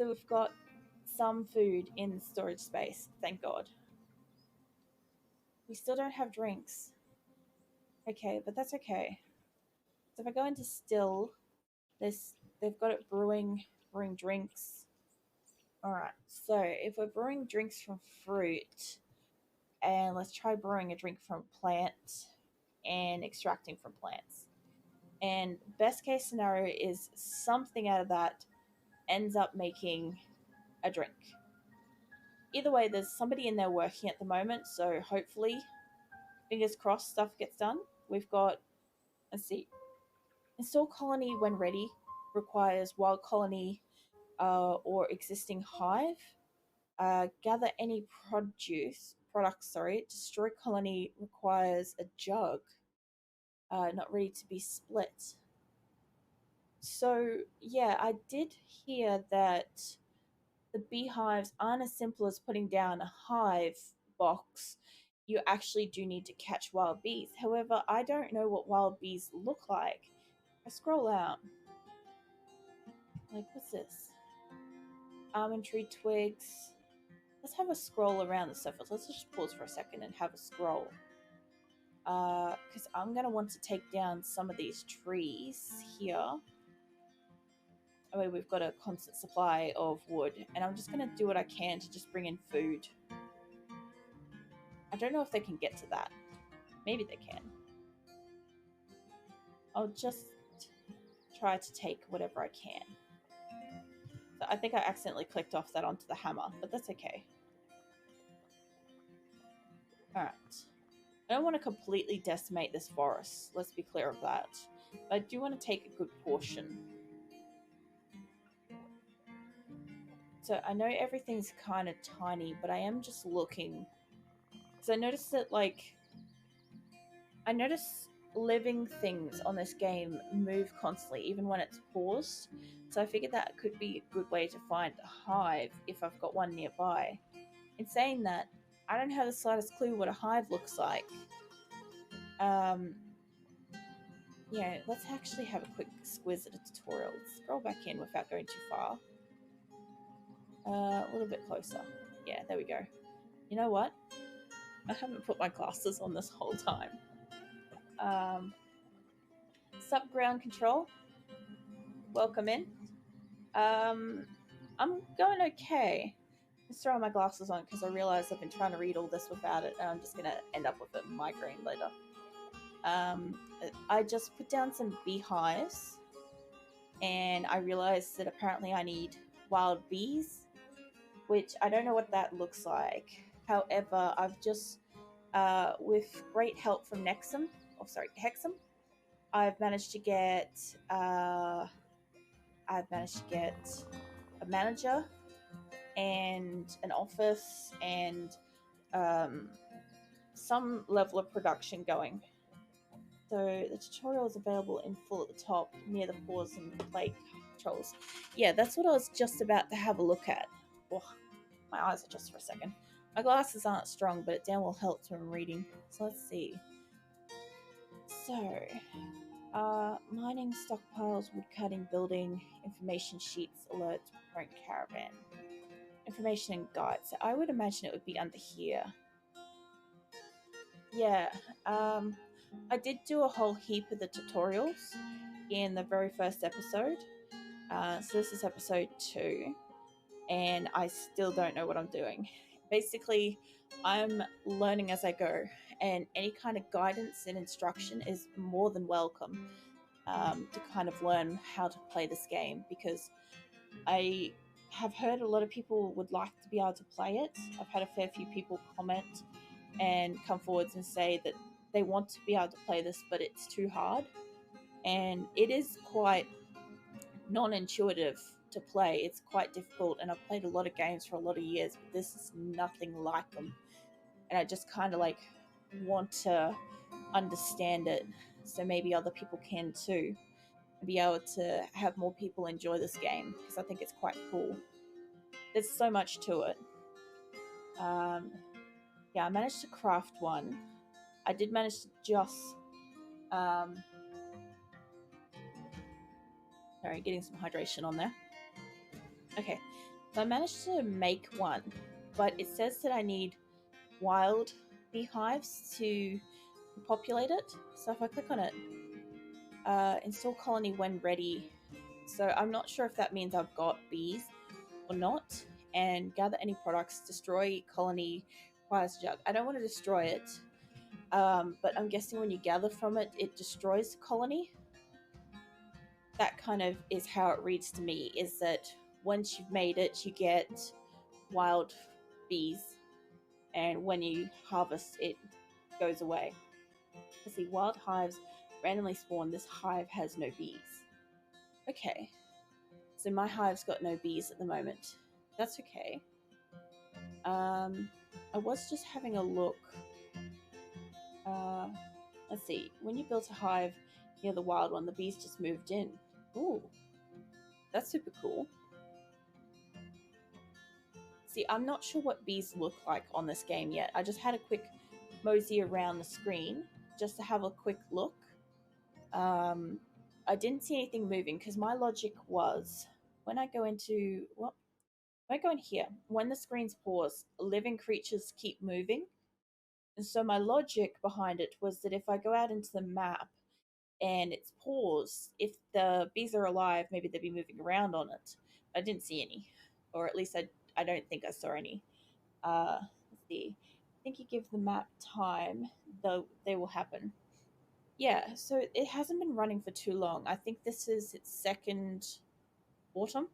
that we've got some food in the storage space, thank God. We still don't have drinks. Okay, but that's okay. So if I go into still, they've got it brewing drinks. Alright, so if we're brewing drinks from fruit, and let's try brewing a drink from plant and extracting from plants. And best case scenario is something out of that ends up making a drink. Either way, there's somebody in there working at the moment, so hopefully, fingers crossed, stuff gets done. We've got, let's see, install colony when ready requires wild colony or existing hive. Gather any products. Destroy colony requires a jug. Not ready to be split. So yeah, I did hear that the beehives aren't as simple as putting down a hive box. You actually do need to catch wild bees. However, I don't know what wild bees look like. I scroll out. Like, what's this? Almond tree twigs. Let's have a scroll around the surface. Let's just pause for a second and have a scroll. Because I'm going to want to take down some of these trees here. I mean, we've got a constant supply of wood, and I'm just going to do what I can to just bring in food. I don't know if they can get to that. Maybe they can. I'll just try to take whatever I can. So I think I accidentally clicked off that onto the hammer, but that's okay. Alright. I don't want to completely decimate this forest. Let's be clear of that. But I do want to take a good portion. So I know everything's kind of tiny, but I am just looking. Because I noticed that, like, I notice living things on this game move constantly, even when it's paused. So I figured that could be a good way to find a hive if I've got one nearby. In saying that, I don't have the slightest clue what a hive looks like. Yeah, let's actually have a quick squiz at a tutorial. Let's scroll back in without going too far. A little bit closer. Yeah, there we go. You know what? I haven't put my glasses on this whole time. Sup, ground control. Welcome in. I'm going okay. Let's throw my glasses on because I realize I've been trying to read all this without it, and I'm just gonna end up with a migraine later. I just put down some beehives, and I realized that apparently I need wild bees, which I don't know what that looks like. However, I've just, with great help from Hexam, I've managed to get a manager and an office and some level of production going. So the tutorial is available in full at the top near the pause and play controls. Yeah, that's what I was just about to have a look at. Oh, my eyes adjust for a second. My glasses aren't strong, but it damn well helps when I'm reading. So let's see. So, mining, stockpiles, wood cutting, building, information sheets, alerts, preparing caravan. Information and guides. So I would imagine it would be under here. Yeah, I did do a whole heap of the tutorials in the very first episode. So this is episode 2, and I still don't know what I'm doing. Basically, I'm learning as I go, and any kind of guidance and instruction is more than welcome to kind of learn how to play this game, because I have heard a lot of people would like to be able to play it. I've had a fair few people comment and come forwards and say that they want to be able to play this, but it's too hard. And it is quite non-intuitive to play. It's quite difficult, and I've played a lot of games for a lot of years, but this is nothing like them. And I just kind of like want to understand it so maybe other people can too, and be able to have more people enjoy this game, because I think it's quite cool. There's so much to it. Yeah, I managed to craft one. I did manage to just sorry, getting some hydration on there. Okay, so I managed to make one, but it says that I need wild beehives to populate it. So if I click on it, install colony when ready. So I'm not sure if that means I've got bees or not. And gather any products, destroy colony requires jug. I don't want to destroy it, but I'm guessing when you gather from it, it destroys the colony. That kind of is how it reads to me, is that once you've made it, you get wild bees, and when you harvest, it goes away. Let's see, wild hives randomly spawn. This hive has no bees. Okay, so my hive's got no bees at the moment. That's okay. I was just having a look. Uh, let's see. When you built a hive near the wild one, the bees just moved in. Ooh, that's super cool. See, I'm not sure what bees look like on this game yet. I just had a quick mosey around the screen just to have a quick look. Um, I didn't see anything moving because my logic was when I go into well, when I go in here, when the screen's paused, living creatures keep moving. And so my logic behind it was that if I go out into the map and it's paused, if the bees are alive, maybe they'd be moving around on it. I didn't see any, or at least I don't think I saw any. Let's see. I think you give the map time, though they will happen. Yeah, so it hasn't been running for too long. I think this is its second autumn.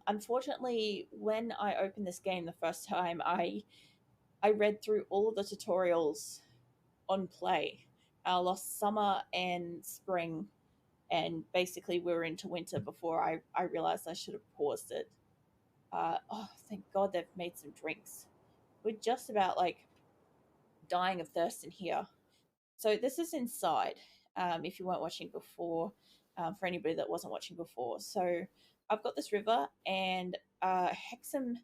Unfortunately, when I opened this game the first time, I read through all of the tutorials on play. I lost summer and spring, and basically we were into winter before I realized I should have paused it. Oh, thank God they've made some drinks. We're just about like dying of thirst in here. So this is inside. If you weren't watching before, for anybody that wasn't watching before, so I've got this river, and Hexam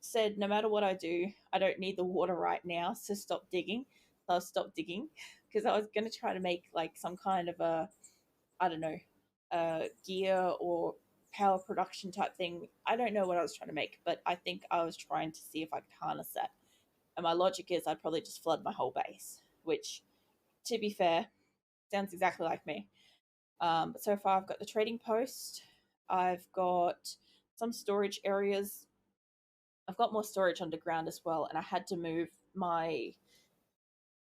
said no matter what I do, I don't need the water right now, so stop digging. So I stopped digging because I was going to try to make like some kind of a, I don't know, gear or power production type thing. I don't know what I was trying to make, but I think I was trying to see if I could harness that. And my logic is I'd probably just flood my whole base, which, to be fair, sounds exactly like me. But so far, I've got the trading post. I've got some storage areas. I've got more storage underground as well, and I had to move my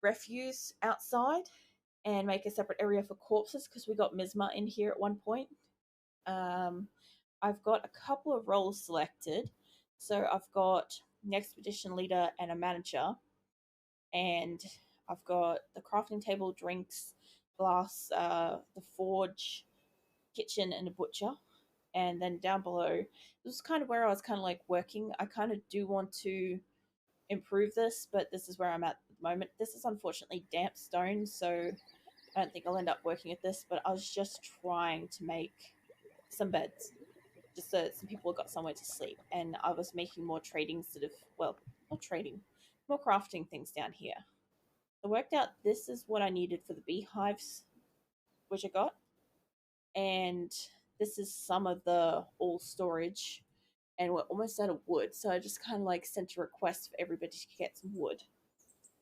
refuse outside and make a separate area for corpses because we got Misma in here at one point. Um, I've got a couple of roles selected. So I've got an expedition leader and a manager, and I've got the crafting table, drinks, glass, the forge, kitchen, and a butcher. And then down below, this is kind of where I was kind of like working. I kind of do want to improve this, but this is where I'm at the moment. This is unfortunately damp stone, so I don't think I'll end up working at this, but I was just trying to make some beds just so some people got somewhere to sleep. And I was making more trading sort of, well, not trading, more crafting things down here. I worked out this is what I needed for the beehives, which I got. And this is some of the all storage. And we're almost out of wood. So I just kind of like sent a request for everybody to get some wood.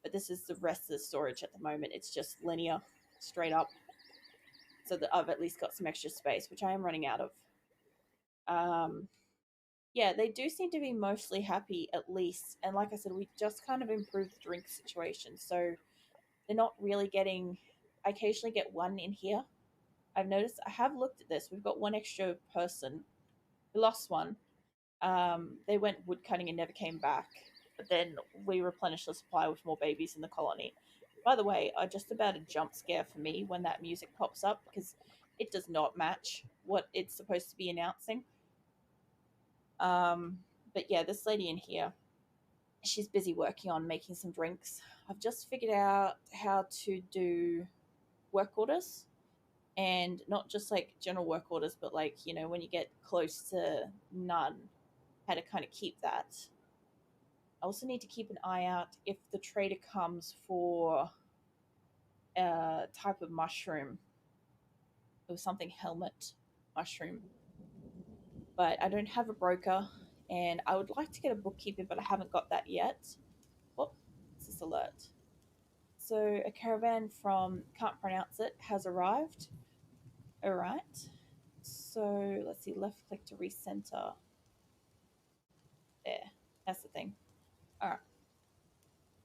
But this is the rest of the storage at the moment. It's just linear, straight up. So that I've at least got some extra space, which I am running out of. Um, yeah, they do seem to be mostly happy at least. And like I said, we just kind of improved the drink situation. So they're not really getting. I occasionally get one in here. I've noticed. I have looked at this. We've got one extra person. We lost one. They went wood cutting and never came back. But then we replenished the supply with more babies in the colony. By the way, I just about a jump scare for me when that music pops up because it does not match what it's supposed to be announcing. Um, but yeah, this lady in here, she's busy working on making some drinks. I've just figured out how to do work orders, and not just like general work orders, but like, you know, when you get close to none, how to kind of keep that. I also need to keep an eye out if the trader comes for a type of mushroom. It was something helmet mushroom. but I don't have a broker, and I would like to get a bookkeeper, but I haven't got that yet. Oh, what's this alert? So a caravan from can't pronounce it has arrived. All right. So let's see. Left click to recenter. There. That's the thing. All right.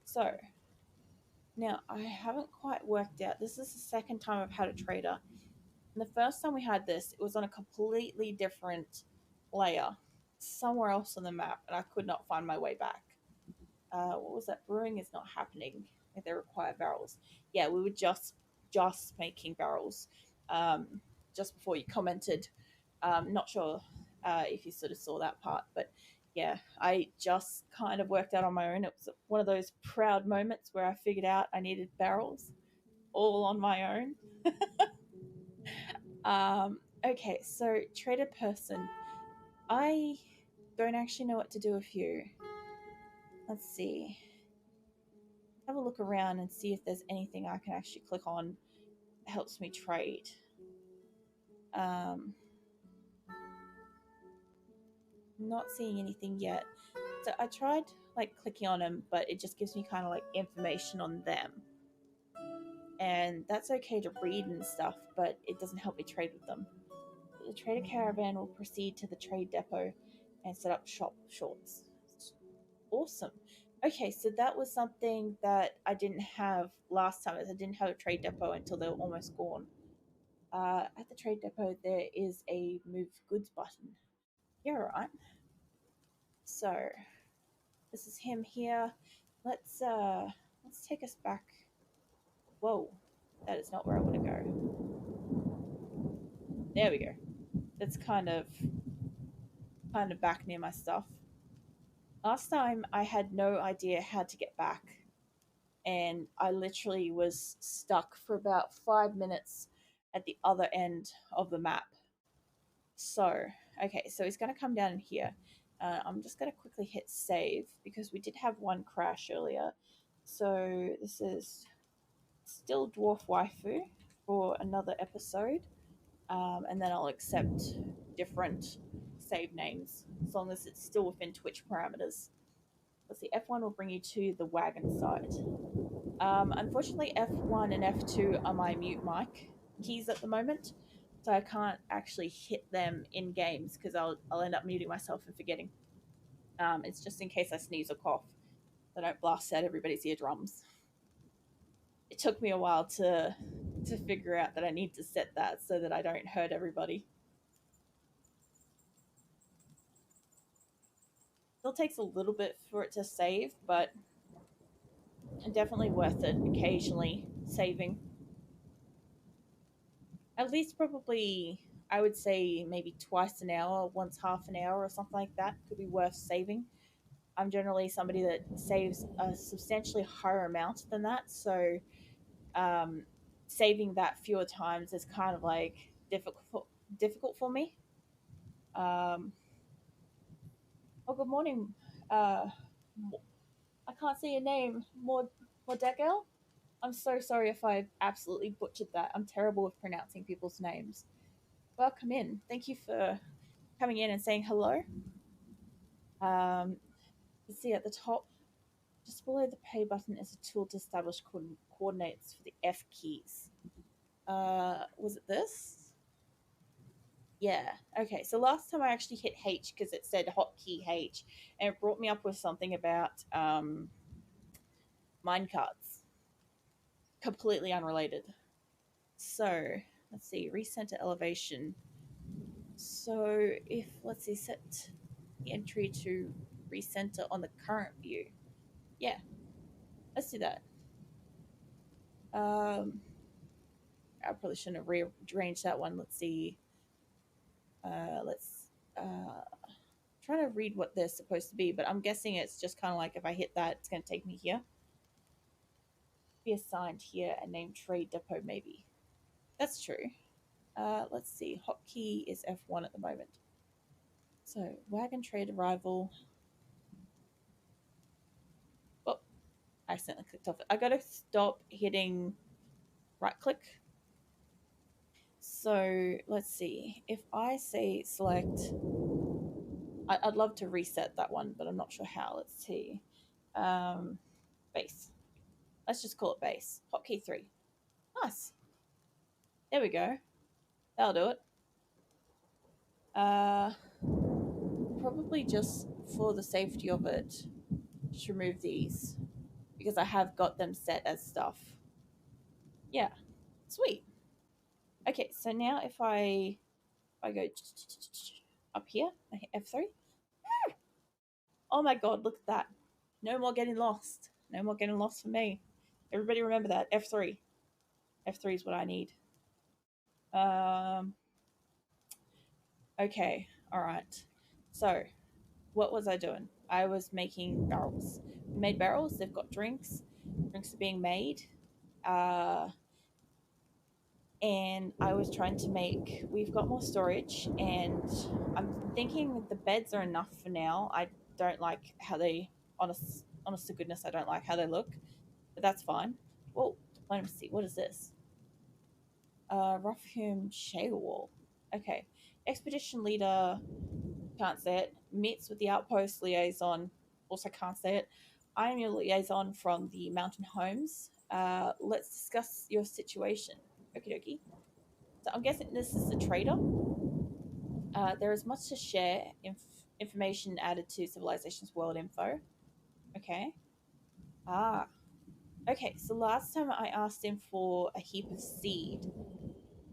So now I haven't quite worked out. This is the second time I've had a trader. And the first time we had this, it was on a completely different layer, somewhere else on the map, and I could not find my way back. What was that? Brewing is not happening. They require barrels. Yeah, we were just making barrels. Um, just before you commented, not sure if you sort of saw that part, but yeah, I just kind of worked out on my own. It was one of those proud moments where I figured out I needed barrels all on my own. Okay, so trader person. I don't actually know what to do with you. Let's see. Have a look around and see if there's anything I can actually click on that helps me trade. Um, not seeing anything yet. So I tried like clicking on them, but it just gives me kind of like information on them. And that's okay to read and stuff, but it doesn't help me trade with them. The trader caravan will proceed to the trade depot and set up shop shorts. Awesome. Okay, so that was something that I didn't have last time. Is I didn't have a trade depot until they were almost gone. At the trade depot, there is a move goods button. Yeah, right. So this is him here. Let's take us back. Whoa, that is not where I want to go. There we go. That's kind of back near my stuff. Last time I had no idea how to get back, and I literally was stuck for about 5 minutes at the other end of the map. So, okay, so he's going to come down in here. I'm just going to quickly hit save because we did have one crash earlier. So, this is still Dwarf Waifu for another episode. And then I'll accept different save names as long as it's still within Twitch parameters. Let's see, F1 will bring you to the wagon side. Unfortunately, F1 and F2 are my mute mic keys at the moment, so I can't actually hit them in games because I'll end up muting myself and forgetting. It's just in case I sneeze or cough, so I don't blast out everybody's eardrums. It took me a while to figure out that I need to set that so that I don't hurt everybody. Still takes a little bit for it to save, but definitely worth it occasionally saving. At least probably I would say maybe twice an hour, once half an hour or something like that could be worth saving. I'm generally somebody that saves a substantially higher amount than that, so um, saving that fewer times is kind of like difficult for me. Um, oh, good morning. Uh, I can't see your name. Mordegel? I'm so sorry if I absolutely butchered that. I'm terrible with pronouncing people's names. Welcome in. Thank you for coming in and saying hello. You see at the top, just below the pay button is a tool to establish coordinates for the F keys. Was it this? Yeah. Okay. So last time I actually hit H because it said hotkey H, and it brought me up with something about minecarts. Completely unrelated. So let's see. Recenter elevation. So if let's see, set the entry to recenter on the current view. Yeah. Let's do that. I probably shouldn't have rearranged that one. Let's see. Let's trying to read what they're supposed to be, but I'm guessing it's just kind of like if I hit that, it's going to take me here. Be assigned here and name trade depot maybe. That's true. Let's see. Hotkey is F1 at the moment. So wagon trade arrival. Oh, I accidentally clicked off it. I got to stop hitting right click. So let's see. If I say select I'd love to reset that one, but I'm not sure how. Let's see. Um, base. Let's just call it base. Hotkey 3. Nice. There we go. That'll do it. Uh, probably just for the safety of it, just remove these because I have got them set as stuff. Yeah, sweet. Okay, so now if I go up here, I hit F3. Oh my god, look at that. No more getting lost. No more getting lost for me. Everybody remember that. F3. F3 is what I need. Um, okay, alright. So, what was I doing? I was making barrels. We made barrels, they've got drinks. Drinks are being made. Uh, and I was trying to make. We've got more storage, and I'm thinking the beds are enough for now. I don't like how they, honest to goodness, I don't like how they look, but that's fine. Oh, diplomacy. What is this? Rough hewn shale wall. Okay. Expedition leader, can't say it. Meets with the outpost liaison, also can't say it. I am your liaison from the mountain homes. Let's discuss your situation. Okie dokie. So I'm guessing this is the trader. There is much to share. Information added to civilization's world info. Okay. Ah. Okay. So last time I asked him for a heap of seed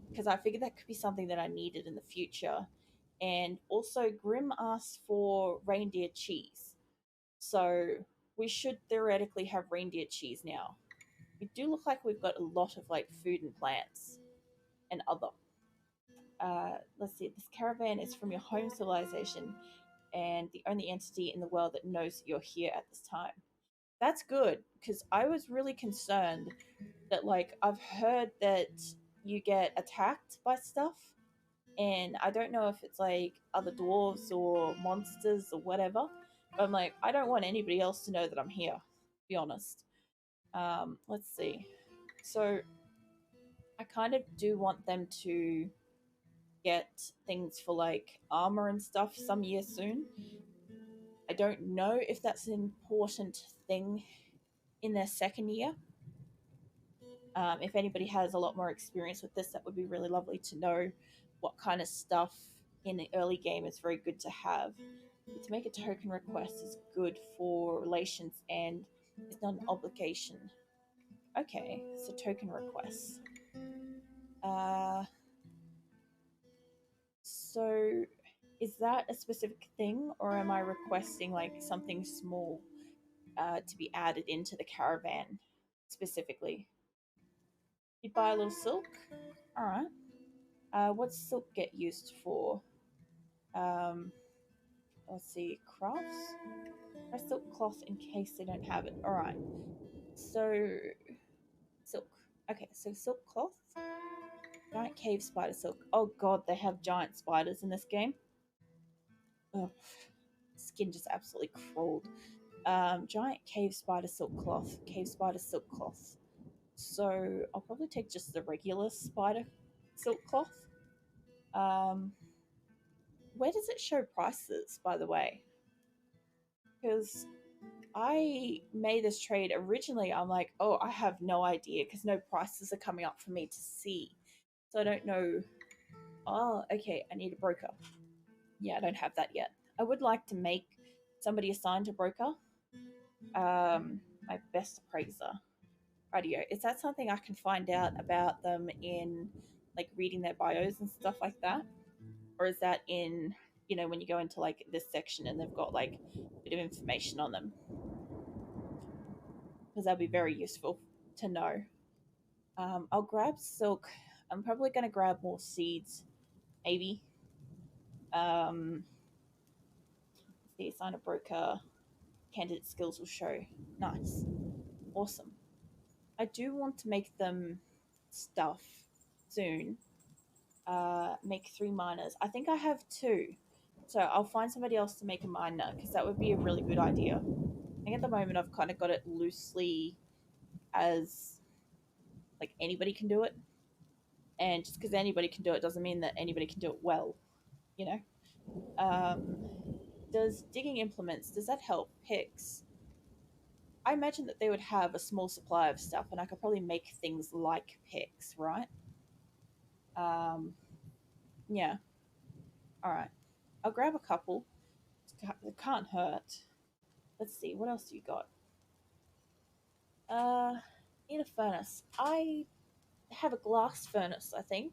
because I figured that could be something that I needed in the future. And also, Grim asked for reindeer cheese. So we should theoretically have reindeer cheese now. We do look like we've got a lot of like food and plants and other. Let's see. This caravan is from your home civilization and the only entity in the world that knows you're here at this time. That's good because I was really concerned that like I've heard that you get attacked by stuff, and I don't know if it's like other dwarves or monsters or whatever. But I'm like, I don't want anybody else to know that I'm here. To be honest. Let's see. So I kind of do want them to get things for like armor and stuff some year soon. I don't know if that's an important thing in their second year. If anybody has a lot more experience with this, that would be really lovely to know what kind of stuff in the early game is very good to have. To make a token request is good for relations and it's not an obligation. Okay, so token requests. Uh, so is that a specific thing or am I requesting like something small to be added into the caravan specifically? You buy a little silk. All right. What's silk get used for? Um, let's see. Crafts. A silk cloth in case they don't have it. All right. So silk. Okay. So silk cloth. Giant cave spider silk. Oh god, they have giant spiders in this game. Ugh. Skin just absolutely crawled. Giant cave spider silk cloth. Cave spider silk cloth. So I'll probably take just the regular spider silk cloth. Um, where does it show prices, by the way? Because I made this trade originally. I'm like, oh, I have no idea because no prices are coming up for me to see. So I don't know. Oh, okay. I need a broker. Yeah, I don't have that yet. I would like to make somebody assigned a broker. My best appraiser. Radio. Is that something I can find out about them in like reading their bios and stuff like that? Or is that in, when you go into like this section and they've got like a bit of information on them? Because that'd be very useful to know. I'll grab silk. I'm probably going to grab more seeds, maybe. See, assign a broker. Candidate skills will show. Nice. Awesome. I do want to make them stuff soon. Make 3 miners. I think I have 2. So I'll find somebody else to make a miner because that would be a really good idea. I think at the moment I've kind of got it loosely as like anybody can do it. And just because anybody can do it doesn't mean that anybody can do it well, you know? Um, Does digging implements, does that help? Picks. I imagine that they would have a small supply of stuff, and I could probably make things like picks, right? Um, yeah. All right. I'll grab a couple. It can't hurt. Let's see. What else do you got? Uh, need a furnace. I have a glass furnace, I think.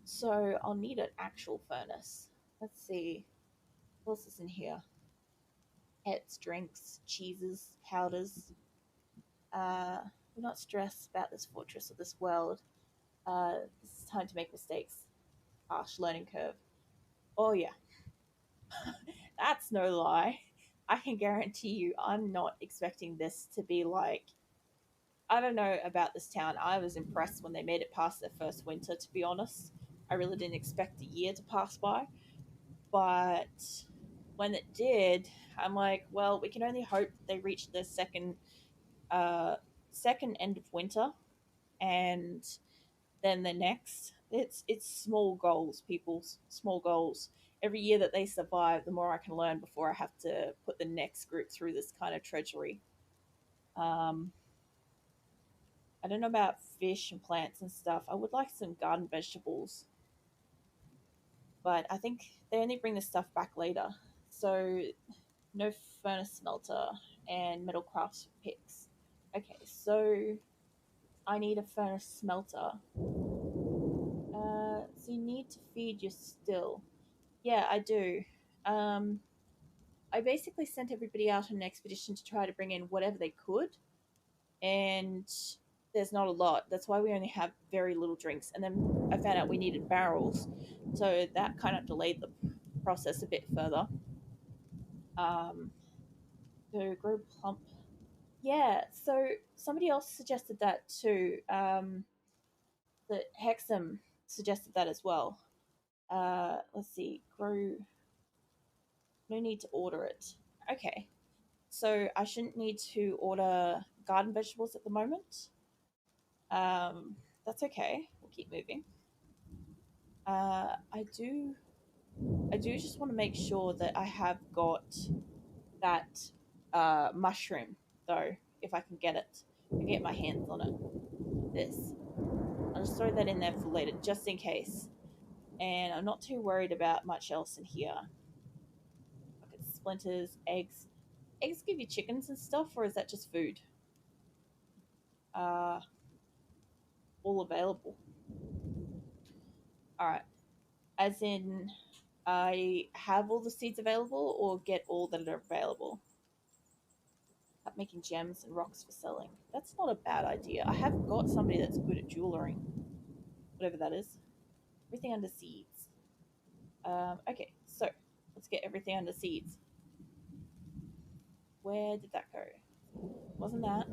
So I'll need an actual furnace. Let's see. What else is in here? Pets, drinks, cheeses, powders. We're not stressed about this fortress or this world. This is time to make mistakes. Harsh learning curve. Oh yeah, that's no lie. I can guarantee you, I'm not expecting this to be like. I don't know about this town. I was impressed when they made it past their first winter. To be honest, I really didn't expect a year to pass by, but when it did, I'm like, well, we can only hope they reach the uh, second end of winter, and then the next. It's small goals, people. Small goals. Every year that they survive, the more I can learn before I have to put the next group through this kind of treachery. Um, I don't know about fish and plants and stuff. I would like some garden vegetables, but I think they only bring this stuff back later. So no furnace smelter and metal crafts picks. Okay, so I need a furnace smelter. So you need to feed your still. Yeah, I do. Um, I basically sent everybody out on an expedition to try to bring in whatever they could, and there's not a lot. That's why we only have very little drinks. And then I found out we needed barrels, so that kind of delayed the process a bit further. Um, so grow plump. Yeah, so somebody else suggested that too. That Hexam suggested that as well. Let's see, grow. No need to order it. Okay, so I shouldn't need to order garden vegetables at the moment. Um, that's okay. We'll keep moving. Uh, I do. I do just want to make sure that I have got that mushroom though, if I can get it. I get my hands on it. This. I'll just throw that in there for later, just in case. And I'm not too worried about much else in here. Look at splinters, eggs. Eggs give you chickens and stuff, or is that just food? Uh, all available. All right. As in, I have all the seeds available, or get all that are available. Up making gems and rocks for selling. That's not a bad idea. I have got somebody that's good at jewelry, whatever that is. Everything under seeds. Okay, so let's get everything under seeds. Where did that go? Wasn't that?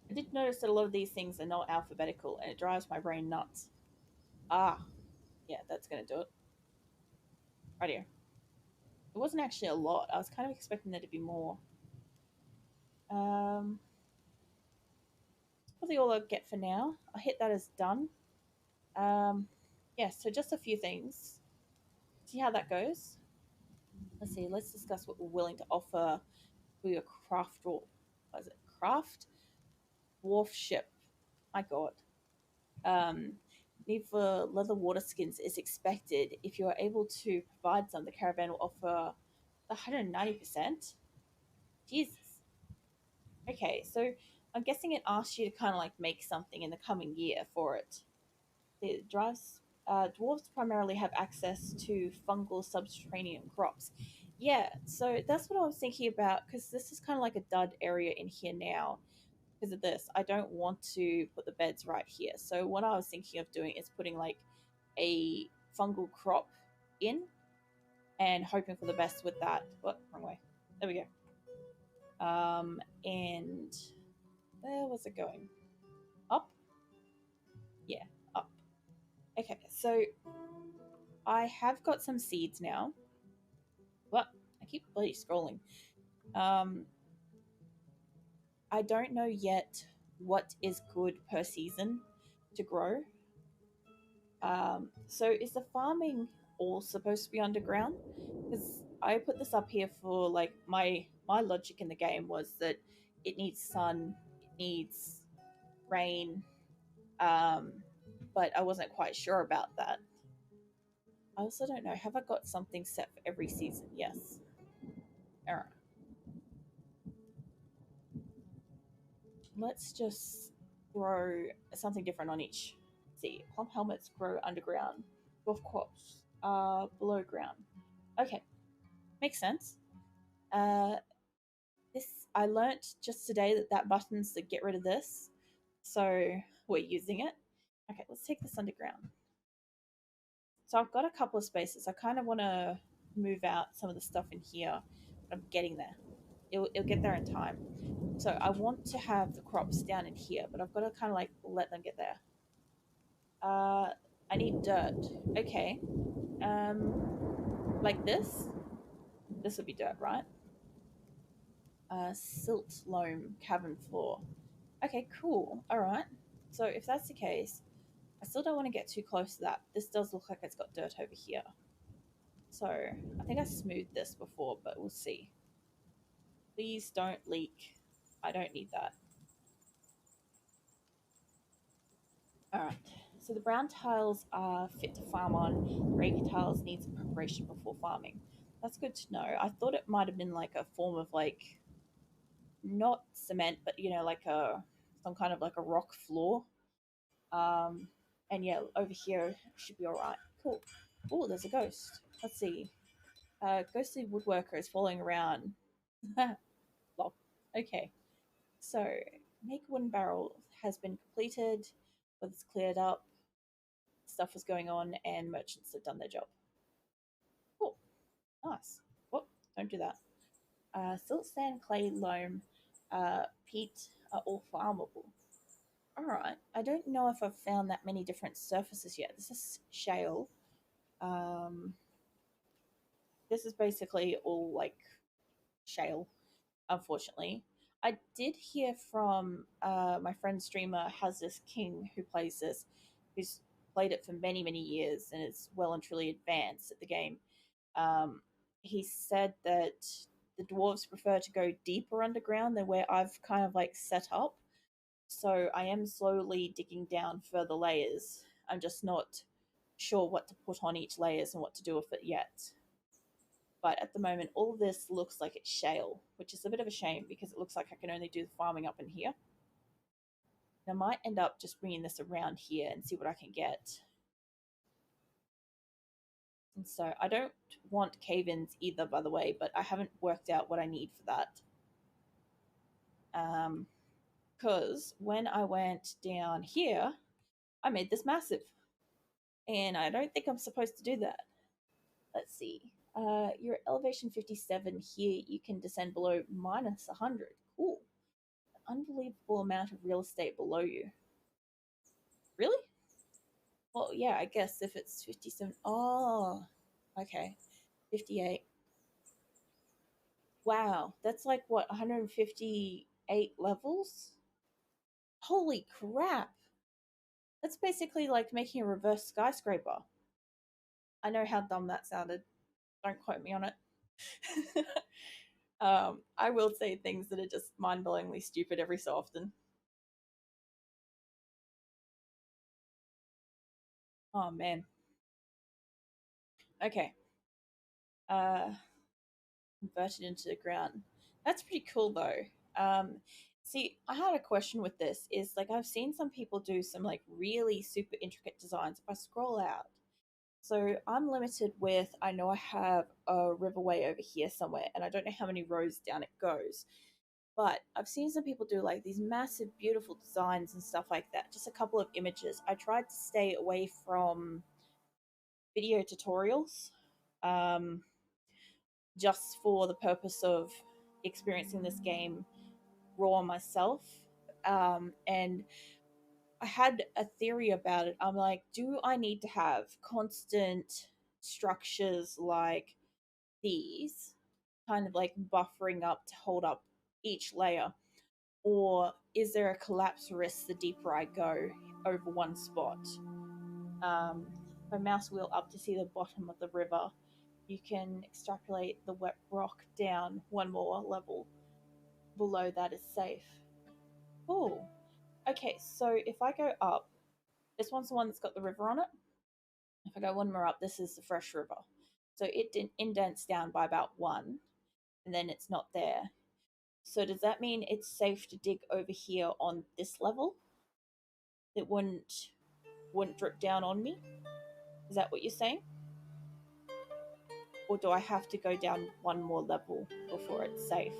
I did notice that a lot of these things are not alphabetical, and it drives my brain nuts. Ah, yeah, that's gonna do it. Right here. It wasn't actually a lot. I was kind of expecting there to be more. Um, probably all I'll get for now. I'll hit that as done. Um, yeah, so just a few things. See how that goes. Let's see. Let's discuss what we're willing to offer for your craft. Or what is it? Craft dwarf ship. My God. Um, need for leather water skins is expected. If you are able to provide some, the caravan will offer 190%. Jesus. Okay, so I'm guessing it asks you to kind of like make something in the coming year for it. The dwarves primarily have access to fungal subterranean crops. Yeah, so that's what I was thinking about because this is kind of like a dud area in here now because of this. I don't want to put the beds right here. So what I was thinking of doing is putting like a fungal crop in and hoping for the best with that. What? Wrong way. There we go. And where was it going? Up? Yeah, up. Okay, so I have got some seeds now. What? I keep bloody scrolling. Um, I don't know yet what is good per season to grow. So is the farming? all supposed to be underground. Because I put this up here for like my logic in the game was that it needs sun, it needs rain, um, but I wasn't quite sure about that. I also don't know. Have I got something set for every season? Yes. All right. Let's just grow something different on each. Let's see, plum helmets grow underground. Dwarf crops below ground. Okay, makes sense. Uh, this I learnt just today that that button's to get rid of this, so we're using it. Okay, let's take this underground. So I've got a couple of spaces. I kind of want to move out some of the stuff in here, but I'm getting there. It'll get there in time. So I want to have the crops down in here, but I've got to kind of like let them get there. Uh, I need dirt. Okay. Like this. This would be dirt, right? Silt loam cavern floor. Okay, cool. All right. So if that's the case, I still don't want to get too close to that. This does look like it's got dirt over here. So I think I smoothed this before, but we'll see. Please don't leak. I don't need that. All right. So the brown tiles are fit to farm on. The gravy tiles need some preparation before farming. That's good to know. I thought it might have been like a form of like not cement, but like a some kind of like a rock floor. Um, and yeah, over here should be all right. Cool. Oh, there's a ghost. Let's see. Ghostly woodworker is following around. Lol. Okay. So make a wooden barrel has been completed. It's cleared up. Stuff is going on, and merchants have done their job. Cool. Nice. Oh, don't do that. Silt, sand, clay, loam, peat are all farmable. All right. I don't know if I've found that many different surfaces yet. This is shale. Um, this is basically all like shale, unfortunately. I did hear from my friend streamer has this king who plays this, who's played it for many many years and is well and truly advanced at the game. Um, he said that the dwarves prefer to go deeper underground than where I've kind of like set up. So I am slowly digging down further layers. I'm just not sure what to put on each layers and what to do with it yet. But at the moment, all this looks like it's shale, which is a bit of a shame because it looks like I can only do the farming up in here. I might end up just bringing this around here and see what I can get. And so I don't want cave-ins either, by the way, but I haven't worked out what I need for that. Because when I went down here, I made this massive. And I don't think I'm supposed to do that. Let's see. You're at elevation 57 here. You can descend below minus 100. Cool. Unbelievable amount of real estate below you. Really? Well, yeah, I guess if it's 57. Oh, okay. 58. Wow, that's like what, 158 levels? Holy crap. That's basically like making a reverse skyscraper. I know how dumb that sounded. Don't quote me on it. I will say things that are just mind blowingly stupid every so often. Oh man. Okay. Uh, converted into the ground. That's pretty cool though. See, I had a question with this. Is like I've seen some people do some like really super intricate designs. If I scroll out, so I'm limited with. I know I have a riverway over here somewhere, and I don't know how many rows down it goes. But I've seen some people do like these massive, beautiful designs and stuff like that. Just a couple of images. I tried to stay away from video tutorials. Um, just for the purpose of experiencing this game raw myself. And I had a theory about it. I'm like, do I need to have constant structures like these, kind of like buffering up to hold up each layer? Or is there a collapse risk the deeper I go over one spot? Um, a mouse wheel up to see the bottom of the river, you can extrapolate the wet rock down one more level below that is safe. Cool. Okay, so if I go up, this one's the one that's got the river on it. If I go one more up, this is the fresh river. So it indents down by about one, and then it's not there. So does that mean it's safe to dig over here on this level? It wouldn't drip down on me? Is that what you're saying? Or do I have to go down one more level before it's safe?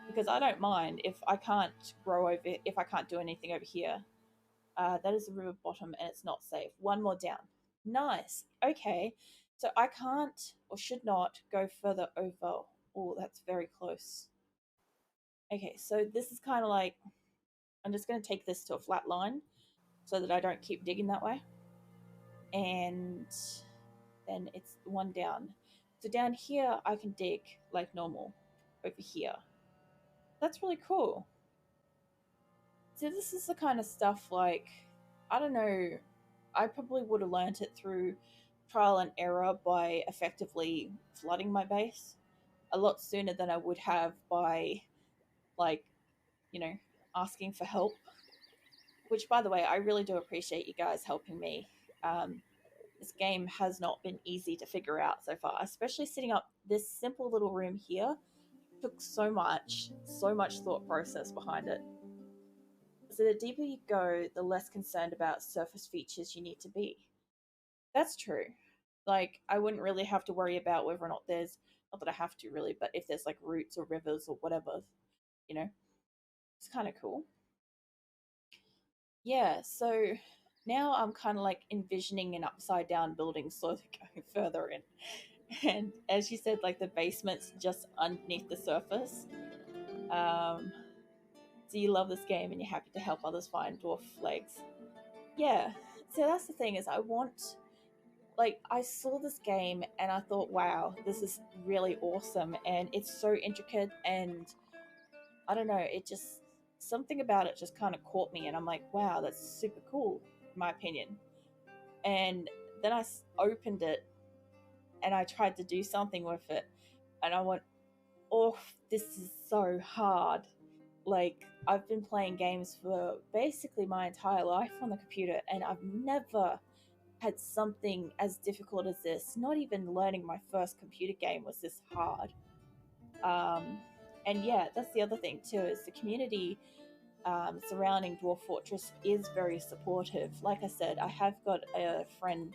Because I don't mind if I can't if I can't do anything over here. That is the river bottom and it's not safe. One more down. Nice. Okay. So I can't or should not go further over. Oh, that's very close. Okay, so this is kind of like, I'm just going to take this to a flat line so that I don't keep digging that way. And then it's one down. So down here, I can dig like normal over here. That's really cool. So this is the kind of stuff like, I don't know, I probably would have learned it through trial and error by effectively flooding my base a lot sooner than I would have by, like, you know, asking for help. Which, by the way, I really do appreciate you guys helping me. This game has not been easy to figure out so far, especially setting up this simple little room here took so much thought process behind it. So the deeper you go, the less concerned about surface features you need to be. That's true. Like, I wouldn't really have to worry about whether or not there's, not that I have to really, but if there's like roots or rivers or whatever, you know, it's kind of cool. Yeah, so now I'm kind of like envisioning an upside down building slowly going further in. And as you said, like the basement's just underneath the surface. Um, so you love this game and you're happy to help others find dwarf legs. Yeah, so that's the thing is I want, like, I saw this game and I thought, wow, this is really awesome and it's so intricate and I don't know, it just, something about it just kind of caught me and I'm like, wow, that's super cool, in my opinion. And then I opened it and I tried to do something with it and I went, oh, this is so hard. Like, I've been playing games for basically my entire life on the computer and I've never had something as difficult as this. Not even learning my first computer game was this hard. And yeah, that's the other thing too, is the community surrounding Dwarf Fortress is very supportive. Like I said, I have got a friend,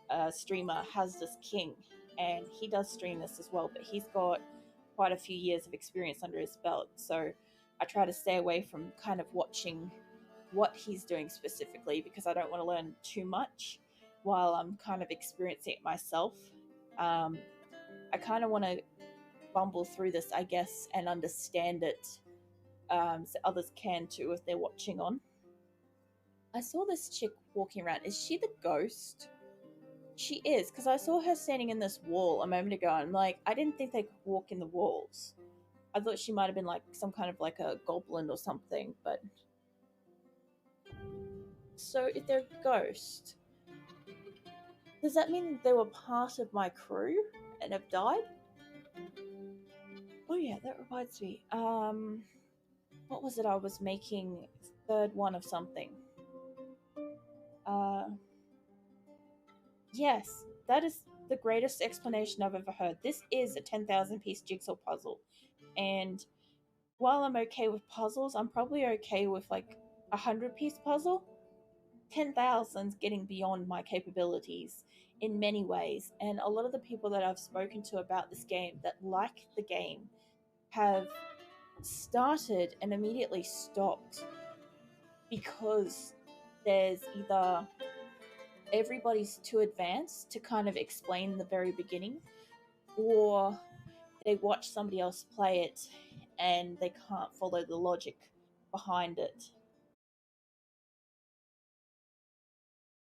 a streamer, has this king, and he does stream this as well, but he's got quite a few years of experience under his belt. So I try to stay away from kind of watching what he's doing specifically because I don't want to learn too much while I'm kind of experiencing it myself. I kind of want to bumble through this, I guess, and understand it so others can too if they're watching on. I saw this chick walking around. Is she the ghost? She is, because I saw her standing in this wall a moment ago, and I'm like, I didn't think they could walk in the walls. I thought she might have been like some kind of like a goblin or something, but... So if they're a ghost, does that mean they were part of my crew and have died? Oh yeah, that reminds me. What was it I was making? Third one of something. Uh, yes, that is the greatest explanation I've ever heard. This is a 10,000 piece jigsaw puzzle. And while I'm okay with puzzles, I'm probably okay with like a 100-piece puzzle. 10,000's getting beyond my capabilities in many ways. And a lot of the people that I've spoken to about this game that like the game have started and immediately stopped because there's either everybody's too advanced to kind of explain the very beginning, or they watch somebody else play it and they can't follow the logic behind it.